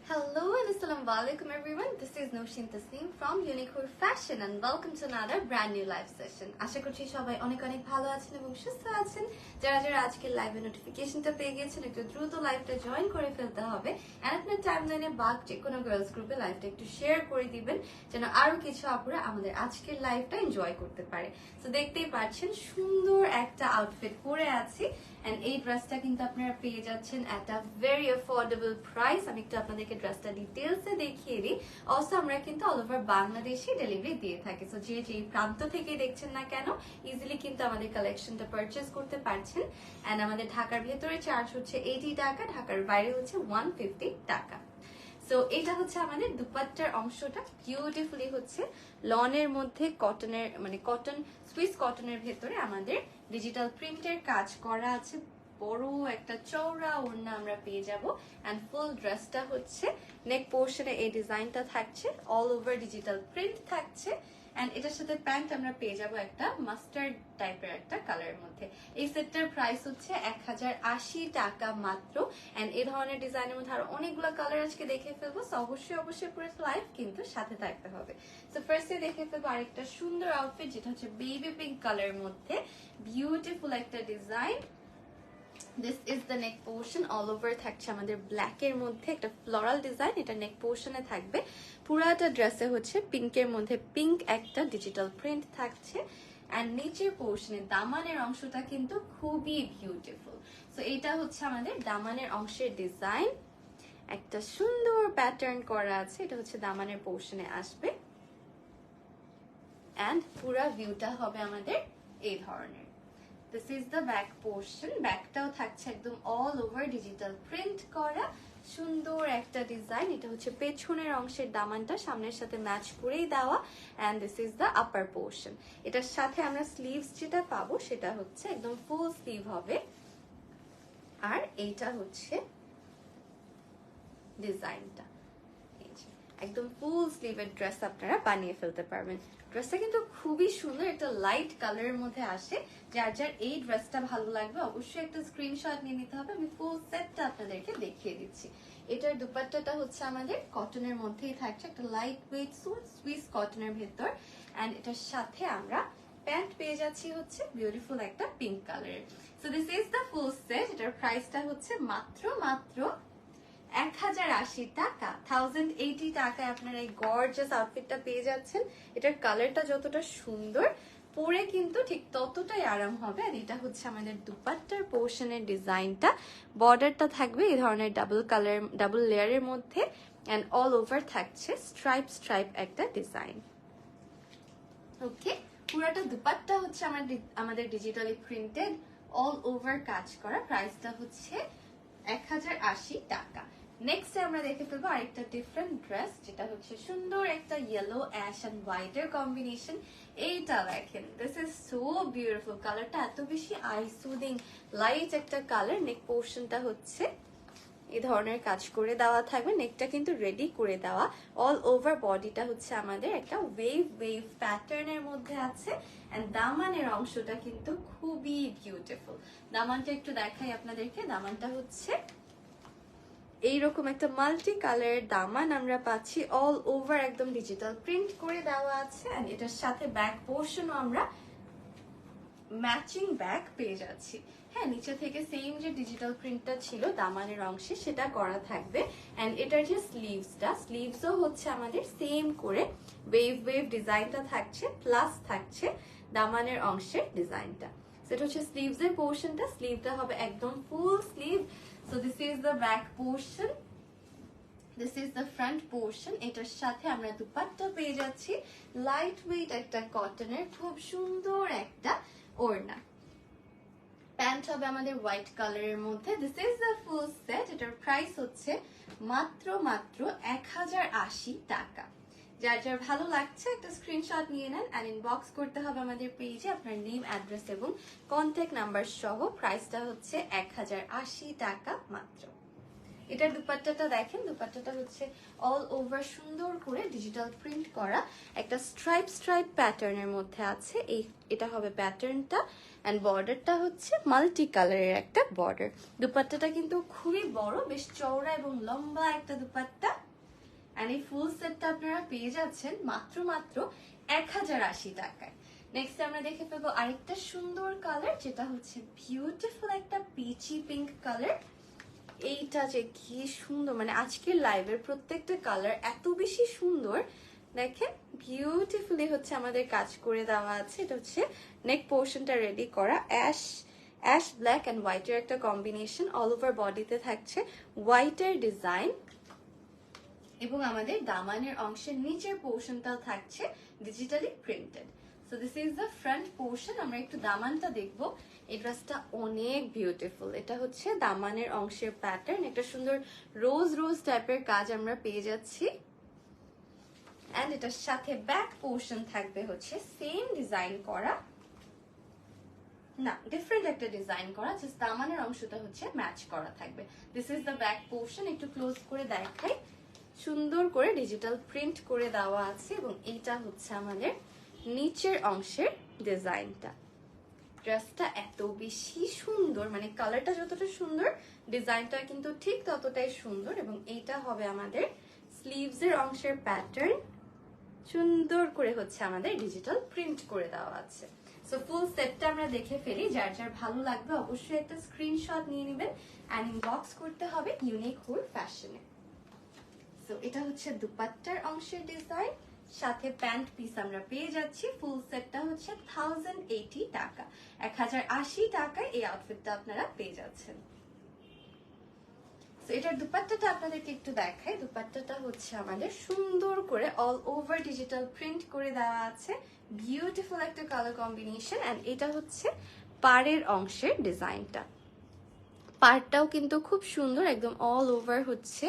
Hello and assalamu alaikum everyone. This is Noshin Tasneem from Unicore Fashion and welcome to another brand new live session. আশা করছি সবাই অনেক অনেক ভালো আছেন এবং সুস্থ আছেন। যারা যারা আজকের লাইভে নোটিফিকেশনটা পেয়ে গেছেন একটু দ্রুত লাইভটা জয়েন করে ফেলতে হবে এন্ড আপনার টাইমলাইনে বা যে কোনো গার্লস গ্রুপে লাইভটা একটু শেয়ার করে দিবেন যেন আরো কিছু আপুরা আমাদের আজকের লাইভটা এনজয় করতে পারে। তো দেখতেই পাচ্ছেন সুন্দর একটা আউটফিট পরে আছি এন্ড এই ড্রেসটা কিন্তু আপনারা পেয়ে যাচ্ছেন এট আ ভেরি অ্যাফোর্ডেবল প্রাইস। আমি একটু আপনাদেরকে ড্রেসটা ডিটেইলসে দেখিয়ে দিই। অলসো আমরা কিন্তু অল ওভার বাংলাদেশে ডেলিভারি দিয়ে থাকি। সো যে যে প্রান্ত থেকে দেখছেন না কেন ইজিলি কিন্তু আমাদের কালেকশনটা পারচেজ করতে পারছেন এন্ড আমাদের ঢাকার ভেতরে চার্জ হচ্ছে 80 টাকা, ঢাকার বাইরে হচ্ছে 150 টাকা। সো এটা হচ্ছে আমাদের দুপাট্টার অংশটা বিউটিফুলি হচ্ছে লনের মধ্যে কটনের মানে কটন সুইস কটনের ভেতরে আমাদের ডিজিটাল প্রিন্টের কাজ করা আছে। বড় একটা চওড়া ওড়না আমরা পেয়ে যাব এন্ড ফুল ড্রেসটা হচ্ছে নেক পোর্শনে এই ডিজাইনটা থাকছে, অল ওভার ডিজিটাল প্রিন্ট থাকছে এন্ড এটার সাথে প্যান্ট আমরা পেয়ে যাব একটা মাস্টার্ড টাইপের একটা কালারের মধ্যে। এই সেটটার প্রাইস হচ্ছে 1080 টাকা মাত্র এন্ড এই ধরনের ডিজাইনের মধ্যে আরো অনেকগুলো কালার আজকে দেখে ফেলবো। সো অবশ্যই পুরো লাইভ কিন্তু সাথে থাকতে হবে। সো ফার্স্টে দেখে ফেলবো আরেকটা সুন্দর আউটফিট যেটা হচ্ছে বেবি পিঙ্ক কালারের মধ্যে বিউটিফুল একটা design. This is the neck portion, all over থাকছে আমাদের ব্ল্যাক এর মধ্যে একটা ফ্লোরাল ডিজাইন। এটা নেক পোর্শনে থাকবে, পুরাটা ড্রেসে হচ্ছে পিঙ্কের মধ্যে পিঙ্ক একটা ডিজিটাল প্রিন্ট থাকছে এন্ড নিচের পোর্শনে দামানের অংশটা কিন্তু খুবই বিউটিফুল। সো এটা হচ্ছে আমাদের দামানের অংশের ডিজাইন, একটা সুন্দর প্যাটার্ন করা আছে। এটা হচ্ছে দামানের পোর্শনে আসবে এন্ড পুরা ভিউটা হবে আমাদের এই ধরনের। This is the back portion. ব্যাকটাও থাকছে একদম অল ওভার ডিজিটাল প্রিন্ট করা সুন্দর একটা ডিজাইন। এটা হচ্ছে পেছনের অংশের দামানটা সামনের সাথে ম্যাচ করেই দেওয়া and this is the upper portion. এটার সাথে আমরা স্লিভস যেটা পাবো সেটা হচ্ছে একদম ফুল স্লিভ হবে আর এইটা হচ্ছে ডিজাইনটা একদম ফুল স্লিভের ড্রেস আপনারা বানিয়ে ফেলতে পারবেন। ড্রেসটা কিন্তু খুবই সুন্দর, একটা লাইট কালারের মধ্যে আসে। যার যার এই ড্রেসটা ভালো লাগবে অবশ্যই একটা স্ক্রিনশট নিয়ে নিতে হবে। আমি ফুল সেটটা আপনাদেরকে দেখিয়ে দিচ্ছি। এটার দুপাট্টাটা হচ্ছে আমাদের কটনের মধ্যেই থাকছে, একটা লাইট ওয়েট সুইস কটনের ভেতর এন্ড এটার সাথে আমরা প্যান্ট পেয়ে যাচ্ছি হচ্ছে বিউটিফুল একটা পিঙ্ক কালারের। So this is the full set. এটার প্রাইসটা হচ্ছে মাত্র 1080 টাকা, 1080 টাকায় আপনারা এই গর্জিয়াস আউটফিটটা পেয়ে যাচ্ছেন। এটার কালারটা যতটা সুন্দর পরে কিন্তু ঠিক ততটাই আরাম হবে। আর এটা হচ্ছে আমাদের দুপাট্টার পোর্শনের ডিজাইনটা, বর্ডারটা থাকবে এই ধরনের ডাবল লেয়ারের মধ্যে এন্ড অল ওভার থাকছে স্ট্রাইপ একটা ডিজাইন। ওকে, পুরাটা দুপাট্টা হচ্ছে আমাদের ডিজিটালি প্রিন্টেড অল ওভার কাজ করা। প্রাইসটা হচ্ছে 1080 টাকা। নেক্সট আমরা দেখে ফেলবো আরেকটা ডিফারেন্ট ড্রেস যেটা হচ্ছে সুন্দর একটা ইয়েলো অ্যাশ এন্ড হোয়াইট এর কম্বিনেশন। এইটা দেখেন, দিস ইজ সো বিউটিফুল। কালারটা এত বেশি আই সুদিং লাইট একটা কালার। নেক পোর্শনটা হচ্ছে এই ধরনের কাজ করে দেওয়া থাকবে, নেকটা কিন্তু রেডি করে দেওয়া। অল ওভার বডিটা হচ্ছে আমাদের একটা ওয়েভ প্যাটার্নের মধ্যে আছে এন্ড দামানের অংশটা কিন্তু খুবই বিউটিফুল। দামানটা একটু দেখাই আপনাদেরকে। দামানটা হচ্ছে এইরকম একটা মাল্টি কালারের দামান আমরা পাচ্ছি, অল ওভার একদম ডিজিটাল প্রিন্ট করে দেওয়া আছে এন্ড এটার সাথে ব্যাক পোর্শনও আমরা ম্যাচিং ব্যাগ পেয়ে যাচ্ছি। হ্যাঁ, নিচে থেকে সেম যে ডিজিটাল প্রিন্টটা ছিল দামানের অংশে সেটা করা থাকবে এন্ড এটার যে স্লিভসও হচ্ছে আমাদের সেম করে ওয়েভ ডিজাইনটা থাকছে, প্লাস থাকছে দামানের অংশের ডিজাইনটা। সেটা হচ্ছে স্লিভস এর পোর্শনটা, স্লিভটা হবে একদম full sleeve. So this is the back portion, this is the front portion. এটার সাথে আমরা দুপাট্টা পেয়ে যাচ্ছি লাইট ওয়েট একটা কটনের খুব সুন্দর একটা ওড়না। প্যান্ট হবে আমাদের হোয়াইট কালারের মধ্যে। This is the full set. এটার প্রাইস হচ্ছে মাত্র 1080 টাকা। যার যার ভালো লাগছে একটা স্ক্রিনশট নিয়ে নেন এন্ড ইনবক্স করতে হবে আমাদের পেজে আপনার নেম, অ্যাড্রেস এবং কন্ট্যাক্ট নাম্বার সহ। প্রাইসটা হচ্ছে 1080 টাকা মাত্র। এটার দুপাট্টাটা দেখেন, দুপাট্টাটা হচ্ছে অল ওভার সুন্দর করে ডিজিটাল প্রিন্ট করা, একটা স্ট্রাইপ প্যাটার্নের মধ্যে আছে। এটা হবে প্যাটার্নটা, অ্যান্ড বর্ডারটা হচ্ছে মাল্টি কালারের একটা বর্ডার। দুপাট্টাটা কিন্তু খুবই বড়, বেশ চওড়া এবং লম্বা একটা দুপাট্টা। অ্যান্ড এই ফুল সেটটা আপনারা পেয়ে যাচ্ছেন মাত্র 1080 টাকায়। নেক্সট আমরা দেখে ফেলবো আরেকটা সুন্দর কালার, যেটা হচ্ছে বিউটিফুল একটা পিচি পিঙ্ক কালার। এইটা যে কি সুন্দর, মানে আজকের লাইভের প্রত্যেকটা কালার এত বেশি সুন্দর। দেখেন বিউটিফুলি হচ্ছে আমাদের কাজ করে দেওয়া আছে। এটা হচ্ছে নেক পোর্শনটা রেডি করা, অ্যাশ ব্ল্যাক অ্যান্ড হোয়াইটের একটা কম্বিনেশন। অল ওভার বডিতে থাকছে হোয়াইটের ডিজাইন, এবং আমাদের দামানের অংশের নিচের পোর্শনটাও থাকছে digitally printed. So this is the front portion. আমরা একটু দামানটা দেখবো। এই ড্রেসটা অনেক বিউটিফুল। এটা হচ্ছে দামানের অংশের প্যাটার্ন, একটা সুন্দর রোজ টাইপের কাজ আমরা পেয়ে যাচ্ছি। এন্ড এটার সাথে ব্যাক পোর্শন থাকবে হচ্ছে সেম ডিজাইন করা, না ডিফারেন্ট একটা ডিজাইন করা, জাস্ট দামানের অংশটা হচ্ছে ম্যাচ করা থাকবে। This is the back portion. একটু ক্লোজ করে দেখাই, সুন্দর করে ডিজিটাল প্রিন্ট করে দেওয়া আছে, এবং এইটা হচ্ছে আমাদের নিচের অংশের ডিজাইনটা। ড্রেসটা এত বেশি সুন্দর, মানে কালারটা যতটা সুন্দর ডিজাইনটা কিন্তু ঠিক ততটাই সুন্দর। এবং এইটা হবে আমাদের স্লিভস এর অংশের প্যাটার্ন, সুন্দর করে হচ্ছে আমাদের ডিজিটাল প্রিন্ট করে দেওয়া আছে। সো ফুল সেটটা আমরা দেখে ফেলি, যার যার ভালো লাগবে অবশ্যই একটা স্ক্রিনশট নিয়ে নেবেন অ্যান্ড ইনবক্স করতে হবে ইউনিক হুড ফ্যাশনে। সো এটা হচ্ছে দুপাট্টার অংশের ডিজাইন, সাথে প্যান্ট পিস আমরা পেয়ে যাচ্ছি। ফুল সেটটা হচ্ছে 1080 টাকা, 1080 টাকায় এই আউটফিটটা আপনারা পেয়ে যাচ্ছেন। সো এটার দুপাট্টাটা আপনাদেরকে একটু দেখাই। দুপাট্টাটা হচ্ছে আমাদের সুন্দর করে অল ওভার ডিজিটাল প্রিন্ট করে দেওয়া আছে, বিউটিফুল একটা কালার কম্বিনেশন। এন্ড এটা হচ্ছে পাড়ের অংশের ডিজাইনটা। পাড়টাও কিন্তু খুব সুন্দর, একদম অল ওভার হচ্ছে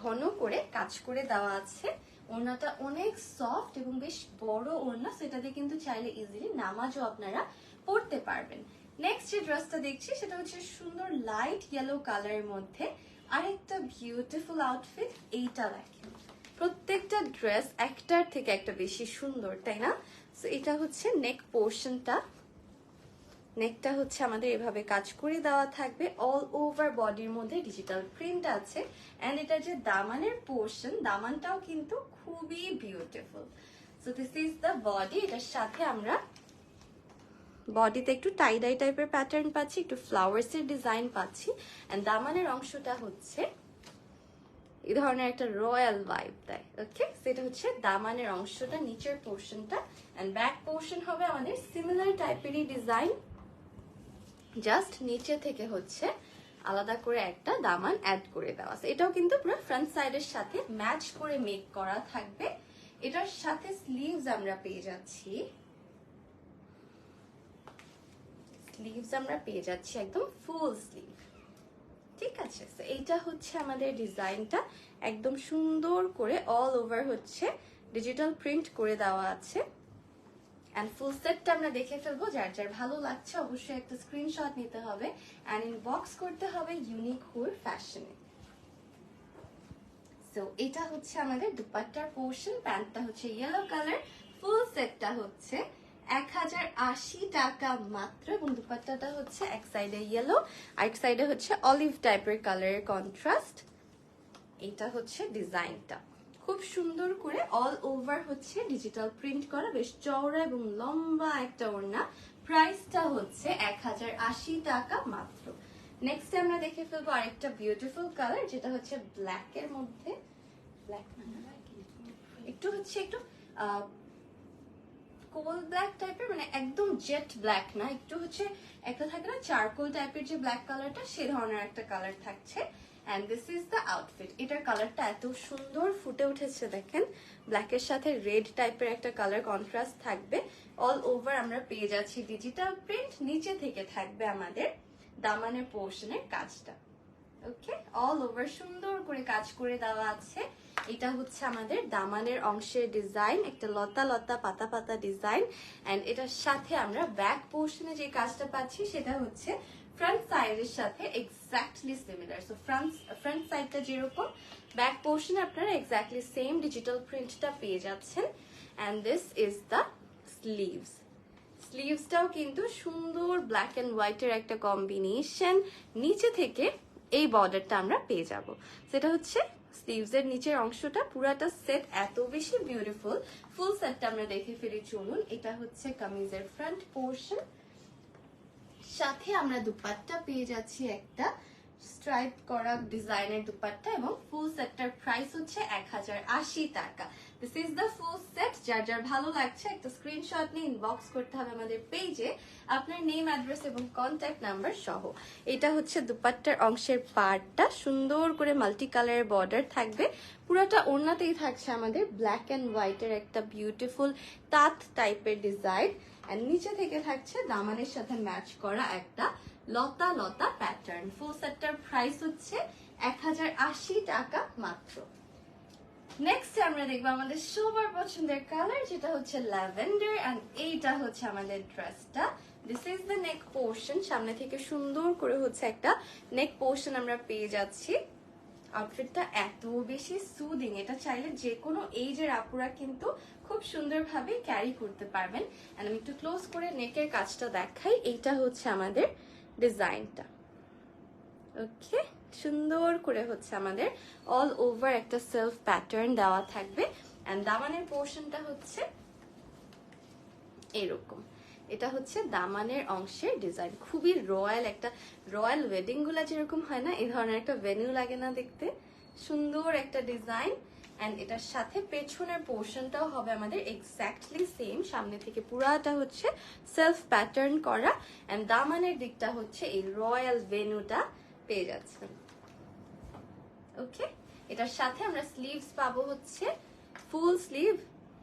ঘন করে কাজ করে দেওয়া আছে। ওড়নাটা অনেক সফট এবং বেশ বড় ওড়না, সেটাতে কিন্তু চাইলে ইজিলি নামাজও আপনারা পরতে পারবেন। নেক্সট যে ড্রেসটা দেখছি সেটা হচ্ছে সুন্দর লাইট ইয়েলো কালারের মধ্যে আরেকটা বিউটিফুল আউটফিট। এইটা দেখেন, প্রত্যেকটা ড্রেস একটার থেকে একটা বেশি সুন্দর, তাই না? সো এটা হচ্ছে নেক পোর্শনটা। নেকটা হচ্ছে আমাদের এভাবে কাজ করে দেওয়া থাকবে, অল ওভার বডির মধ্যে ডিজিটাল প্রিন্ট আছে। এন্ড এটা যে দামানের পোর্শন, দামানটাও কিন্তু খুবই beautiful. So this is the body. এটার সাথে আমরা বডিতে একটু টাইডাই টাইপের প্যাটার্ন পাচ্ছি, একটু ফ্লাওয়ার্স এর ডিজাইন পাচ্ছি। এন্ড দামানের অংশটা হচ্ছে এই ধরনের একটা রয়্যাল ভাইব দেয়। ওকে, সেটা হচ্ছে দামানের অংশটা, নিচের পোর্শনটা। এন্ড ব্যাক পোর্শন হবে আমাদের সিমিলার টাইপেরই ডিজাইন, জাস্ট নিচে থেকে হচ্ছে আলাদা করে একটা দামান অ্যাড করে দেওয়া আছে। এটাও কিন্তু পুরো ফ্রন্ট সাইডের সাথে ম্যাচ করে মেক করা থাকবে। এটার সাথে স্লিভস আমরা পেয়ে যাচ্ছি, একদম ফুল স্লিভ। ঠিক আছে, তো এইটা হচ্ছে আমাদের ডিজাইনটা, একদম সুন্দর করে অল ওভার হচ্ছে ডিজিটাল প্রিন্ট করে দেওয়া আছে। এন্ড ফুল সেটটা আমরা দেখে ফেলবো, যার যার ভালো লাগছে অবশ্যই একটা স্ক্রিনশট নিতে হবে এন্ড ইনবক্স করতে হবে ইউনিক হুড ফ্যাশনে। সো এটা হচ্ছে আমাদের দুপাট্টার পোর্শন, প্যান্টটা হচ্ছে ইয়েলো কালার, ফুল সেটটা হচ্ছে 1080 টাকা মাত্র, এবং দুপাট্টাটা হচ্ছে এক সাইডে ইয়েলো আর এক সাইডে হচ্ছে অলিভ টাইপের কালারের কন্ট্রাস্ট। এটা হচ্ছে ডিজাইনটা, খুব সুন্দর করে অল ওভার হচ্ছে ডিজিটাল প্রিন্ট করা, বেশ চওড়া এবং লম্বা একটা ওড়না। প্রাইসটা হচ্ছে 1080 টাকা মাত্র। নেক্সট আমরা দেখে ফেলবো আরেকটা বিউটিফুল কালার, যেটা হচ্ছে ব্ল্যাক এর মধ্যে, ব্ল্যাক একটু হচ্ছে একটু কোল ব্ল্যাক টাইপের, মানে একদম জেট ব্ল্যাক না, একটু হচ্ছে একটা থাকে না চারকোল টাইপের যে ব্ল্যাক কালারটা, সে ধরনের একটা কালার থাকছে। And this is the outfit. এটার কালারটা এত সুন্দর ফুটে উঠেছে দেখেন, ব্ল্যাকের সাথে রেড টাইপের একটা কালার কন্ট্রাস্ট থাকবে। অল ওভার আমরা পেয়ে যাচ্ছি ডিজিটাল প্রিন্ট, নিচে থেকে থাকবে আমাদের দামানের পোর্শনের কাজটা। ওকে, অল ওভার সুন্দর করে কাজ করে দেওয়া আছে। এটা হচ্ছে আমাদের দামানের অংশের ডিজাইন, একটা লতা লতা পাতা পাতা ডিজাইন। এন্ড এটার সাথে আমরা ব্যাক পোর্শনে যে কাজটা পাচ্ছি সেটা হচ্ছে ফ্রন্ট সাইডের সাথে এক্স্যাক্টলি সিমিলার। সো ফ্রন্ট সাইডটা যেরকম, ব্যাক পোর্শনে আপনারা এক্স্যাক্টলি সেম ডিজিটাল প্রিন্টটা পেয়ে যাচ্ছেন। And this is the sleeves. স্লিভসটাও কিন্তু সুন্দর ব্ল্যাক অ্যান্ড হোয়াইটের একটা কম্বিনেশন। নিচে থেকে এই বর্ডারটা আমরা পেয়ে যাব। সেটা হচ্ছে স্লিভসের নিচের অংশটা পুরাটা সেট এত বেশি বিউটিফুল। ফুল সেটটা আমরা দেখে ফেলি চলুন। এটা হচ্ছে কামিজের ফ্রন্ট পোর্শন, সাথে আমরা দুপাট্টা পেয়ে যাচ্ছি একটা স্ট্রাইপ করা ডিজাইনের দুপাট্টা, এবং ফুল সেটটার প্রাইস হচ্ছে 1080 টাকা। This is the full set. যার যার ভালো লাগছে একটা স্ক্রিনশট নিয়ে ইনবক্স করতে হবে আমাদের পেজে আপনার নেম, অ্যাড্রেস এবং কন্ট্যাক্ট নাম্বার সহ। এটা হচ্ছে দুপাট্টার অংশের পার্টটা, সুন্দর করে মাল্টি কালারের বর্ডার থাকবে। পুরাটা ওড়নাতেই থাকছে আমাদের ব্ল্যাক অ্যান্ড হোয়াইটের একটা বিউটিফুল তাঁত টাইপের ডিজাইন। আর নিচে থেকে থাকছে দামানের সাথে ম্যাচ করা একটা লতা লতা প্যাটার্ন। ফুল সেটটার প্রাইস হচ্ছে 1080 টাকা মাত্র। নেক্সট আমরা দেখবো আমাদের সবার পছন্দের কালার, যেটা হচ্ছে ল্যাভেন্ডার। এন্ড এইটা হচ্ছে আমাদের ড্রেসটা। This is the neck portion. সামনে থেকে সুন্দর করে হচ্ছে একটা নেক পোর্শন আমরা পেয়ে যাচ্ছি। আউটফিটটা এত বেশি সুদিং, এটা চাইলে যে কোনো এইজের আপুরা কিন্তু খুব সুন্দরভাবে ক্যারি করতে পারবেন। এন্ড আমি একটু ক্লোজ করে নেকের কাজটা দেখাই। এইটা হচ্ছে আমাদের ডিজাইনটা। ওকে, সুন্দর করে হচ্ছে আমাদের অল ওভার একটা সেলফ প্যাটার্ন দেওয়া থাকবে। এন্ড দামানের পোর্শনটা হচ্ছে এরকম। এটা হচ্ছে দামানের অংশের ডিজাইন। খুবই রয়্যাল, একটা রয়্যাল ওয়েডিং গুলা যেরকম হয় না, এই ধরনের একটা ভেন্যু লাগে না দেখতে? সুন্দর একটা ডিজাইন। এন্ড এটার সাথে পেছনের পোর্শনটাও হবে আমাদের এক্স্যাক্টলি সেম। সামনে থেকে পুরাটা হচ্ছে সেলফ প্যাটার্ন করা। এন্ড দামানের দিকটা হচ্ছে এই রয়্যাল ভেন্যুটা পেয়ে যাচ্ছেন। ওকে, এটার সাথে আমরা স্লিভস পাবো হচ্ছে full sleeve.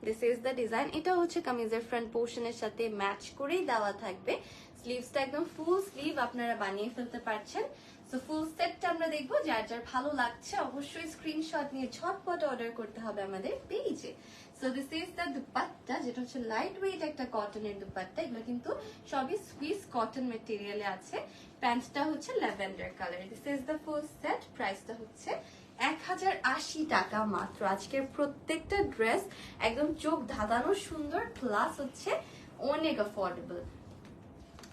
This is the design. এটা হচ্ছে কামিজের ফ্রন্ট পোর্শনের সাথে ম্যাচ করেই দেওয়া থাকবে। স্লিভসটা একদম ফুল স্লিভ আপনারা বানিয়ে ফেলতে পারছেন। সো ফুল সেটটা আমরা দেখবো। যার যার ভালো লাগছে অবশ্যই স্ক্রিনশট নিয়ে ঝটপট অর্ডার করতে হবে আমাদের পেজে। So this is the dupatta, যেটা হচ্ছে লাইট ওয়েট একটা কটনের দুপাট্টা। এগুলো কিন্তু সবই সুইস কটন মেটেরিয়ালে আছে। প্যান্টটা হচ্ছে lavender colour. This is the full set. প্রাইসটা হচ্ছে 1080 টাকা মাত্র। আজকের প্রত্যেকটা ড্রেস একদম চোখ ধাঁধানো সুন্দর, প্লাস হচ্ছে অনেক অ্যাফোর্ডেবল।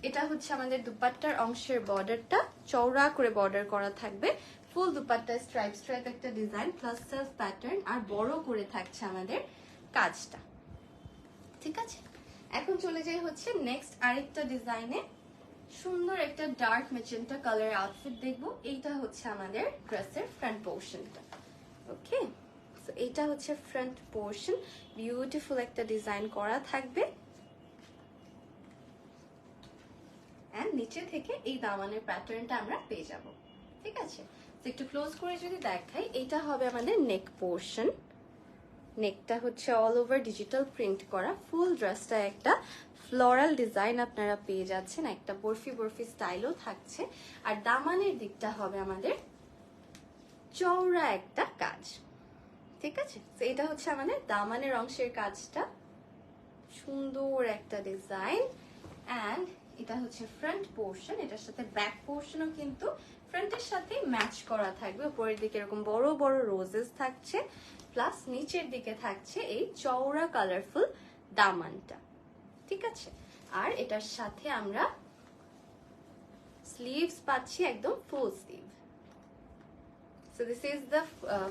এটা হচ্ছে আমাদের দুপাট্টার অংশের বর্ডারটা, চওড়া করে বর্ডার করা থাকবে। ফুল দুপাট্টা স্ট্রাইপ স্ট্রাইপ একটা ডিজাইন, প্লাস সেলফ প্যাটার্ন, আর বড় করে থাকছে আমাদের কাজটা। ঠিক আছে, এখন চলে যাই হচ্ছে নেক্সট আরেকটা ডিজাইনে। সুন্দর একটা ডার্ক মেজেন্টা কালার আউটফিট দেখবো। এইটা হচ্ছে আমাদের ড্রেসের ফ্রন্ট পোর্শনটা। ওকে, সো এইটা হচ্ছে ফ্রন্ট পোর্শন। বিউটিফুল একটা ডিজাইন করা থাকবে। এন্ড নিচে থেকে এই দামানের প্যাটার্নটা আমরা পেয়ে যাব। ঠিক আছে, তো একটু ক্লোজ করে যদি দেখাই, এটা হবে আমাদের নেক পোর্শন। নেকটা হচ্ছে অল ওভার ডিজিটাল প্রিন্ট করা। ফুল ড্রেসটা একটা ফ্লোরাল ডিজাইন আপনারা পেয়ে যাচ্ছেন, একটা বরফি বরফি স্টাইলও থাকছে। আর দামানের দিকটা হবে আমাদের চওড়া একটা কাজ। ঠিক আছে, তো এটা হচ্ছে আমাদের দামানের অংশের কাজটা। সুন্দর একটা ডিজাইন। অ্যান্ড এটা হচ্ছে ফ্রন্ট পোর্শন। এটার সাথে ব্যাক পোর্শনও কিন্তু ফ্রন্টের সাথে ম্যাচ করা থাকবে। উপরের দিকে এরকম বড় বড় রোজেস থাকছে, প্লাস নিচের দিকে থাকছে এই চওড়া কালারফুল দামানটা। ঠিক আছে, আর এটার সাথে আমরা স্লিভস পাচ্ছি একদম full sleeve. So this is the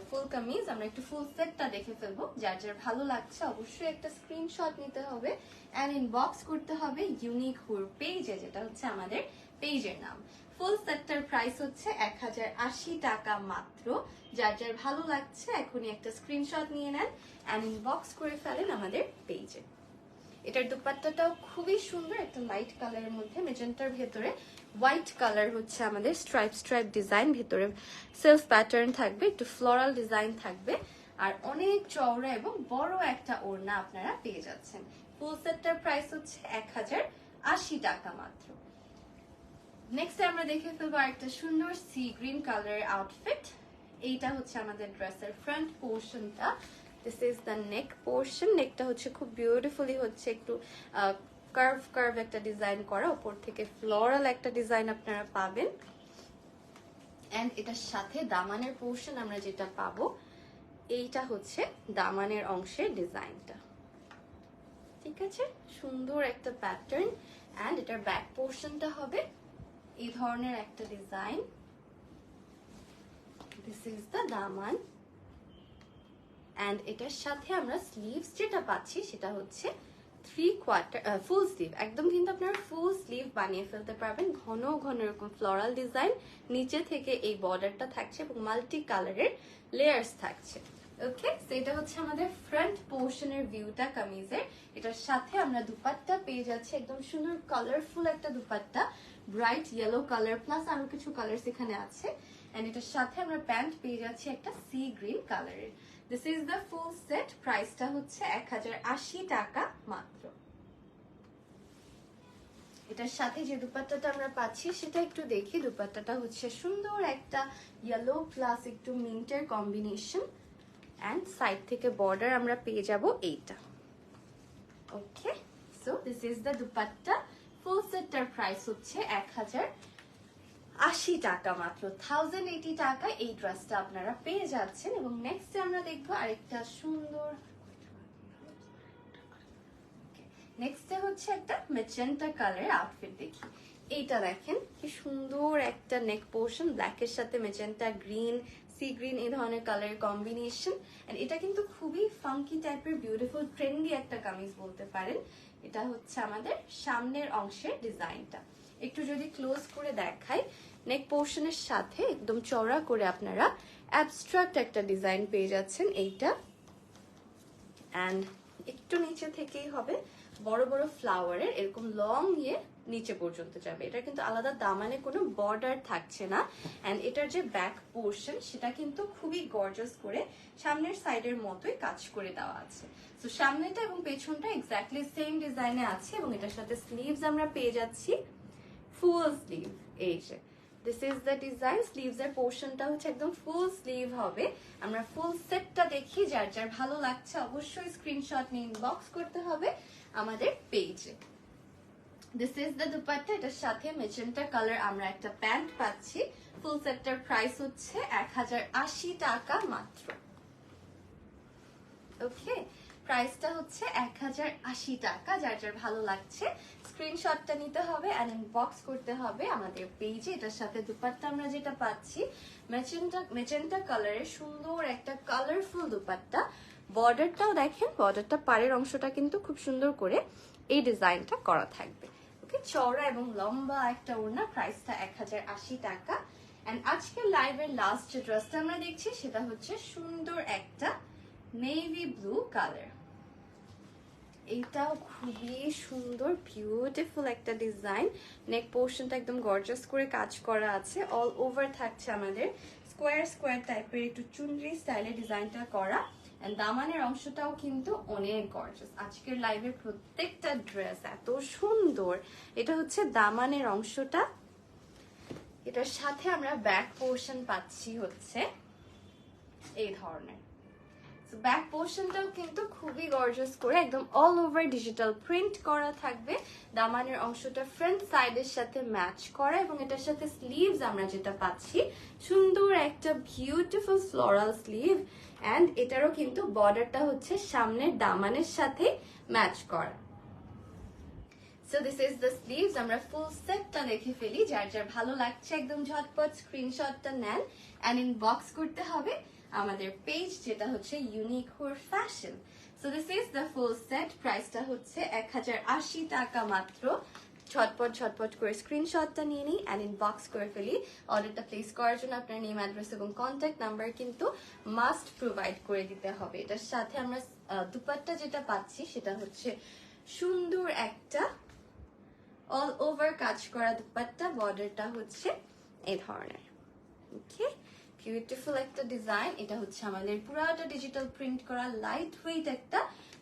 full kameez. আমরা একটু ফুল সেটটা দেখে ফেলবো। যার যার ভালো লাগছে অবশ্যই একটা স্ক্রিনশট নিতে হবে এন্ড ইনবক্স করতে হবে ইউনিক হুর পেজে, যেটা হচ্ছে আমাদের পেজের নাম। ফুল সেটটার প্রাইস হচ্ছে 1080 টাকা মাত্র। যার যার ভালো লাগছে এখনই একটা স্ক্রিনশট নিয়ে নেন এন্ড ইনবক্স করে ফেলেন আমাদের পেজে। এটার দুপাট্টাটাও খুবই সুন্দর, একটা লাইট কালারের মধ্যে মেজেন্টার ভেতরে হোয়াইট কালার হচ্ছে আমাদের স্ট্রাইপ স্ট্রাইপ ডিজাইন। ভেতরে সেলফ প্যাটার্ন থাকবে, একটু ফ্লোরাল ডিজাইন থাকবে, আর অনেক চওড়া এবং বড় একটা ওড়না আপনারা পেয়ে যাচ্ছেন। ফুল সেটটার প্রাইস হচ্ছে 1080 টাকা মাত্র। নেক্সট আমরা দেখে ফেলবো একটা সুন্দর সি গ্রিন কালারের আউটফিট। এইটা হচ্ছে আমাদের ড্রেসের ফ্রন্ট পোর্শনটা। This is the neck portion. নেকটা হচ্ছে খুব বিউটিফুলি হচ্ছে একটু কার্ভ কার্ভ একটা ডিজাইন করা, উপর থেকে ফ্লোরাল একটা ডিজাইন আপনারা পাবেন। এন্ড এটার সাথে দামানের পোর্শন আমরা যেটা পাবো, এইটা হচ্ছে দামানের অংশের ডিজাইনটা। ঠিক আছে, সুন্দর একটা প্যাটার্ন। এন্ড এটার ব্যাক পোর্শনটা হবে এই ধরনের একটা design. This is the Daman. And এটার সাথে আমরা স্লিভস যেটা পাচ্ছি সেটা হচ্ছে 3/4 ফুল স্লিভ। একদম কিন্তু আপনারা ফুল স্লিভ বানিয়ে ফেলতে পারবেন। ঘন ঘন এরকম ফ্লোরাল ডিজাইন, নিচে থেকে এই বর্ডারটা থাকছে এবং মাল্টি কালারের লেয়ার্স থাকছে। ওকে, সো এটা হচ্ছে আমাদের ফ্রন্ট পোর্শনের ভিউটা কামিজের। এটার সাথে আমরা দুপাট্টা পেয়ে যাচ্ছি, একদম সুন্দর কালারফুল একটা dupatta, bright yellow colour plus আরো কিছু কালার এখানে আছে। এন্ড এটার সাথে আমরা প্যান্ট পেয়ে যাচ্ছি একটা সি গ্রিন কালারের। This is the full set. প্রাইসটা হচ্ছে 1080 টাকা মাত্র। এটার সাথে যে দুপাট্টাটা আমরা পাচ্ছি সেটা একটু দেখি। দুপাট্টাটা হচ্ছে সুন্দর একটা ইয়েলো প্লাস একটু মিন্টের কম্বিনেশন। এন্ড সাইড থেকে বর্ডার আমরা পেয়ে যাব এইটা। Okay, so this is the dupatta. Full সেটটার প্রাইস হচ্ছে 1080 টাকা মাত্র। 1080 টাকা এই ড্রেসটা আপনারা পেয়ে যাচ্ছেন। এবং নেক্সট আমরা দেখবো আরেকটা সুন্দর, নেক্সট হচ্ছে একটা মেজেন্টা কালারের আউটফিট দেখি। এইটা দেখেন কি সুন্দর একটা নেক পোর্শন, ব্ল্যাকের সাথে মেজেন্টা গ্রিন, সি গ্রিন এই ধরনের কালারের কম্বিনেশন। এন্ড এটা কিন্তু খুবই ফাঙ্কি টাইপের বিউটিফুল ট্রেন্ডি একটা কামিজ বলতে পারেন। এটা হচ্ছে আমাদের সামনের অংশের ডিজাইনটা। একটু যদি ক্লোজ করে দেখাই, নেক পোর্শনের সাথে একদম চওড়া করে আপনারা অ্যাবস্ট্রাক্ট একটা ডিজাইন পেয়ে যাচ্ছেন এইটা। এন্ড একটু নিচে থেকেই হবে বড় বড় ফ্লাওয়ারের এরকম লং ইয়ে নিচে পর্যন্ত যাবে। এটা কিন্তু আলাদা দামানে কোনো বর্ডার থাকছে না। এন্ড এটার যে ব্যাক পোর্শন সেটা কিন্তু খুবই গর্জাস করে সামনের সাইডের মতোই কাজ করে দেওয়া আছে। তো সামনেটা এবং পেছনটা এক্স্যাক্টলি সেম ডিজাইনে আছে। এবং এটার সাথে স্লিভস আমরা পেয়ে যাচ্ছি ফুল স্লিভ। এই যে this is the design. Sleeves এর পোর্শনটা হচ্ছে একদম ফুল স্লিভ হবে। আমরা ফুল সেটটা দেখি, যার যার ভালো লাগছে অবশ্যই স্ক্রিনশট নিয়ে ইনবক্স করতে হবে আমাদের পেজে। This is the dupatta. এটার সাথে মেজেন্টা কালার আমরা একটা প্যান্ট পাচ্ছি। ফুল সেটটার প্রাইস হচ্ছে 1080 টাকা মাত্র। ওকে, প্রাইসটা হচ্ছে 1080 টাকা। যার যার ভালো লাগছে স্ক্রিনশটটা নিতে হবে এন্ড ইনবক্স করতে হবে আমাদের পেজে। এটার সাথে দুপাট্টা আমরা যেটা পাচ্ছি মেজেন্টা কালারের সুন্দর একটা কালারফুল দুপাট্টা। বর্ডারটাও দেখেন, বর্ডারটা পাড়ের অংশটা কিন্তু খুব সুন্দর করে এই ডিজাইনটা করা থাকবে। ওকে, চওড়া এবং লম্বা একটা ওড়না। প্রাইসটা 1080 টাকা। এন্ড আজকের লাইভের লাস্ট যে ড্রেসটা আমরা দেখছি সেটা হচ্ছে সুন্দর একটা নেভি ব্লু কালার। এইটাও খুবই সুন্দর বিউটিফুল একটা ডিজাইন। নেক পোর্শনটা একদম গর্জাস করে কাজ করা আছে। অল ওভার থাকছে আমাদের স্কোয়ার স্কোয়ার টাইপের একটু চুনরি স্টাইলে ডিজাইনটা করা। এন্ড দামানের অংশটাও কিন্তু অনেক গর্জাস। আজকের লাইভের প্রত্যেকটা ড্রেস এত সুন্দর। এটা হচ্ছে দামানের অংশটা। এটার সাথে আমরা ব্যাক পোর্শন পাচ্ছি হচ্ছে এই ধরনের। ব্যাক পোর্শনটাও কিন্তু খুবই গর্জাস করে একদম অল ওভার ডিজিটাল প্রিন্ট করা থাকবে। দামানের অংশটা ফ্রন্ট সাইডের সাথে ম্যাচ করা। এবং এটার সাথে স্লিভস আমরা যেটা পাচ্ছি সুন্দর একটা বিউটিফুল ফ্লোরাল স্লিভ। এন্ড এটারও কিন্তু বর্ডারটা হচ্ছে সামনের দামানের সাথে ম্যাচ করা। So this is the sleeves. আমরা ফুল সেটটা দেখে ফেলি। যার যার ভালো লাগছে একদম ঝটপট স্ক্রিনশটটা নেন এন্ড ইনবক্স করতে হবে আমাদের পেজ, যেটা হচ্ছে ইউনিক হোর fashion. So this is the full set. প্রাইসটা হচ্ছে 1080 টাকা মাত্র। ঝটপট ঝটপট করে স্ক্রিনশটটা নিয়ে নিই এন্ড ইনবক্স করে ফেলি। অর্ডারটা প্লেস করার জন্য আপনার নেম, অ্যাড্রেস এবং কন্ট্যাক্ট নাম্বার কিন্তু মাস্ট প্রোভাইড করে দিতে হবে। এটার সাথে আমরা দুপাট্টা যেটা পাচ্ছি সেটা হচ্ছে সুন্দর একটা অল ওভার কাজ করা দুপাট্টা। বর্ডারটা হচ্ছে এই ধরনের। ওকে, বিউটিফুল একটা ডিজাইন। এটা হচ্ছে আমাদের পুরাটা ডিজিটাল প্রিন্ট করা লাইট ওয়েট একটা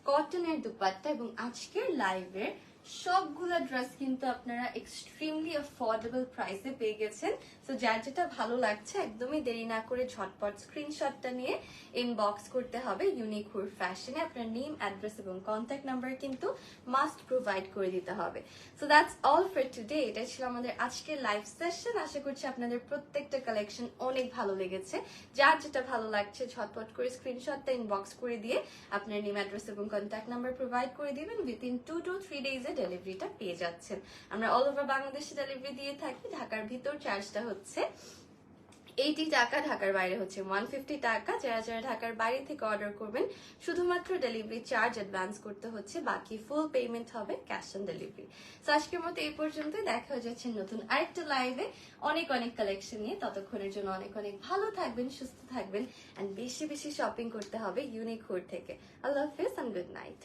কটনের দুপাট্টা। এবং আজকের লাইভের সবগুলা ড্রেস কিন্তু আপনারা এক্সট্রিমলি অ্যাফোর্ডেবল প্রাইসে পেয়ে গেছেন। সো যার যেটা ভালো লাগছে একদমই দেরি না করে ঝটপট স্ক্রিনশটটা নিয়ে ইনবক্স করতে হবে ইউনিক হুর ফ্যাশনে। আপনার নেম, অ্যাড্রেস এবং কন্ট্যাক্ট নাম্বার কিন্তু মাস্ট প্রোভাইড করে দিতে হবে। So that's all for today. এটা ছিল আমাদের আজকের লাইভ সেশন। আশা করছি আপনাদের প্রত্যেকটা কালেকশন অনেক ভালো লেগেছে। যার যেটা ভালো লাগছে ঝটপট করে স্ক্রিনশটটা ইনবক্স করে দিয়ে আপনার নেম, অ্যাড্রেস এবং কন্ট্যাক্ট নাম্বার প্রোভাইড করে দিবেন। উইথিন 2 to 3 ডেজে ডেলিভারিটা পেয়ে যাচ্ছেন। আমরা অল ওভার বাংলাদেশে ডেলিভারি দিয়ে থাকি। ঢাকার ভিতর চার্জটা হচ্ছে 80 টাকা, ঢাকার বাইরে হচ্ছে 150 টাকা। যারা যারা ঢাকার বাইরে থেকে অর্ডার করবেন শুধুমাত্র ডেলিভারি চার্জ অ্যাডভান্স করতে হচ্ছে, বাকি ফুল পেমেন্ট হবে ক্যাশ অন ডেলিভারি। তো আজকের মতো এই পর্যন্তই। দেখা হয়ে যাচ্ছে নতুন আরেকটা লাইভে অনেক অনেক কালেকশন নিয়ে। ততক্ষণের জন্য অনেক অনেক ভালো থাকবেন, সুস্থ থাকবেন, এন্ড বেশি বেশি শপিং করতে হবে ইউনিক হুড থেকে। আল্লাহ হাফেজ এন্ড গুড নাইট।